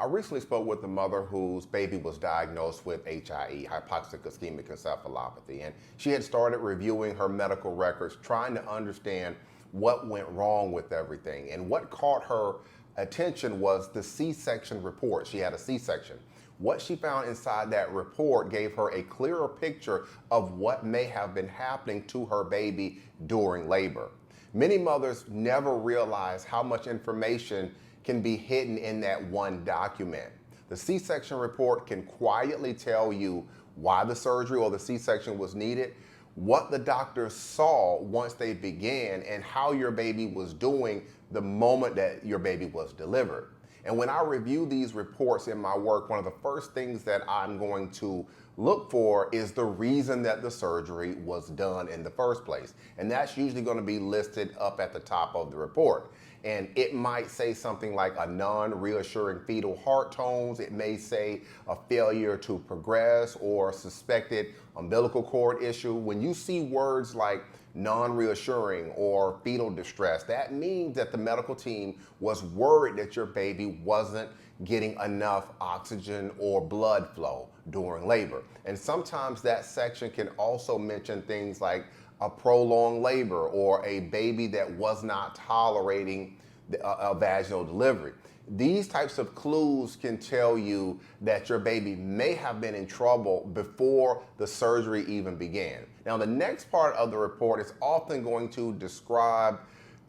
I recently spoke with a mother whose baby was diagnosed with HIE, hypoxic ischemic encephalopathy, and she had started reviewing her medical records, trying to understand what went wrong with everything. And what caught her attention was the C-section report. She had a C-section. What she found inside that report gave her a clearer picture of what may have been happening to her baby during labor. Many mothers never realize how much information can be hidden in that one document. The C-section report can quietly tell you why the surgery or the C-section was needed, what the doctors saw once they began, and how your baby was doing the moment that your baby was delivered. And when I review these reports in my work, one of the first things that I'm going to look for is the reason that the surgery was done in the first place. And that's usually going to be listed up at the top of the report. And it might say something like a non-reassuring fetal heart tones. It may say a failure to progress or suspected umbilical cord issue. When you see words like non-reassuring or fetal distress, that means that the medical team was worried that your baby wasn't getting enough oxygen or blood flow during labor. And sometimes that section can also mention things like a prolonged labor or a baby that was not tolerating a vaginal delivery. These types of clues can tell you that your baby may have been in trouble before the surgery even began. Now, the next part of the report is often going to describe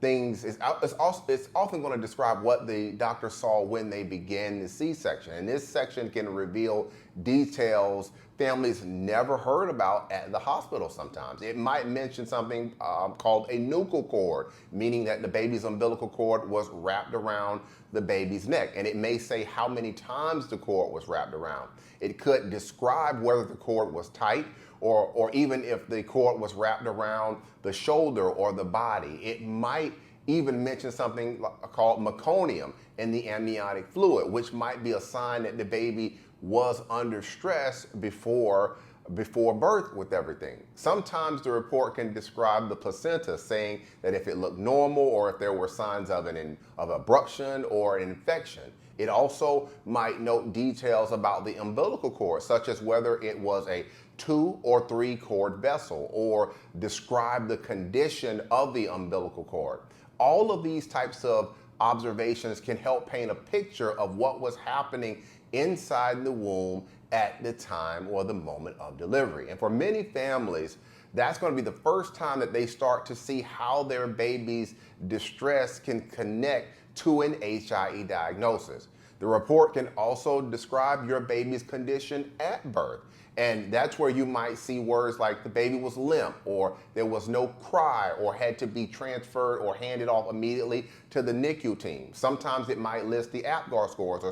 things, it's often going to describe what the doctor saw when they began the C-section. And this section can reveal details families never heard about at the hospital sometimes. It might mention something called a nuchal cord, meaning that the baby's umbilical cord was wrapped around the baby's neck. And it may say how many times the cord was wrapped around. It could describe whether the cord was tight or even if the cord was wrapped around the shoulder or the body. It might even mention something called meconium in the amniotic fluid, which might be a sign that the baby was under stress before birth with everything. Sometimes the report can describe the placenta, saying that if it looked normal or if there were signs of abruption or an infection. It also might note details about the umbilical cord, such as whether it was a 2 or 3 cord vessel, or describe the condition of the umbilical cord. All of these types of observations can help paint a picture of what was happening inside the womb at the time or the moment of delivery. And for many families, that's going to be the first time that they start to see how their baby's distress can connect to an HIE diagnosis. The report can also describe your baby's condition at birth. And that's where you might see words like the baby was limp, or there was no cry, or had to be transferred or handed off immediately to the NICU team. Sometimes it might list the APGAR scores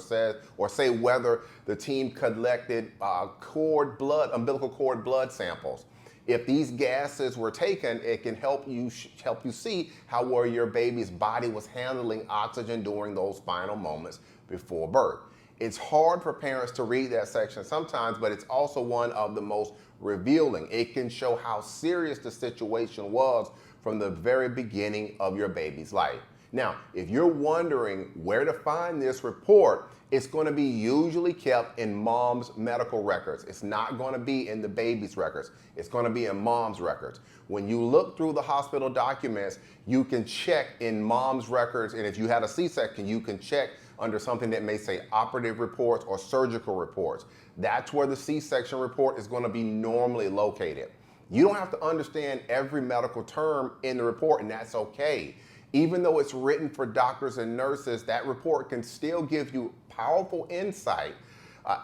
or say whether the team collected umbilical cord blood samples. If these gases were taken, it can help you see how well your baby's body was handling oxygen during those final moments before birth. It's hard for parents to read that section sometimes, but it's also one of the most revealing. It can show how serious the situation was from the very beginning of your baby's life. Now, if you're wondering where to find this report, it's going to be usually kept in mom's medical records. It's not going to be in the baby's records. It's going to be in mom's records. When you look through the hospital documents, you can check in mom's records, and if you had a C-section, you can check under something that may say operative reports or surgical reports. That's where the C-section report is going to be normally located. You don't have to understand every medical term in the report, and that's okay. Even though it's written for doctors and nurses, that report can still give you powerful insight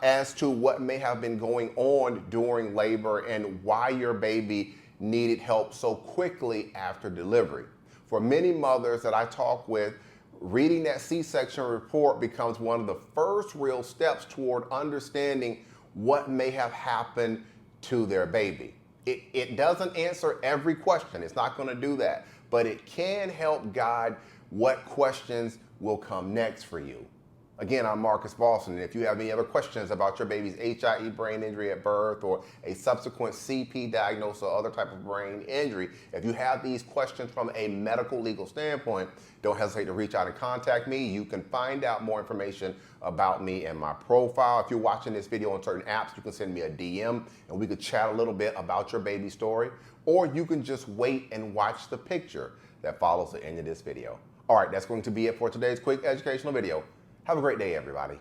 as to what may have been going on during labor and why your baby needed help so quickly after delivery. For many mothers that I talk with, reading that C-section report becomes one of the first real steps toward understanding what may have happened to their baby. It doesn't answer every question. It's not going to do that, but it can help guide what questions will come next for you. Again, I'm Marcus Boston, and if you have any other questions about your baby's HIE brain injury at birth or a subsequent CP diagnosis or other type of brain injury, if you have these questions from a medical legal standpoint, don't hesitate to reach out and contact me. You can find out more information about me and my profile. If you're watching this video on certain apps, you can send me a DM and we could chat a little bit about your baby story, or you can just wait and watch the picture that follows the end of this video. All right, that's going to be it for today's quick educational video. Have a great day, everybody.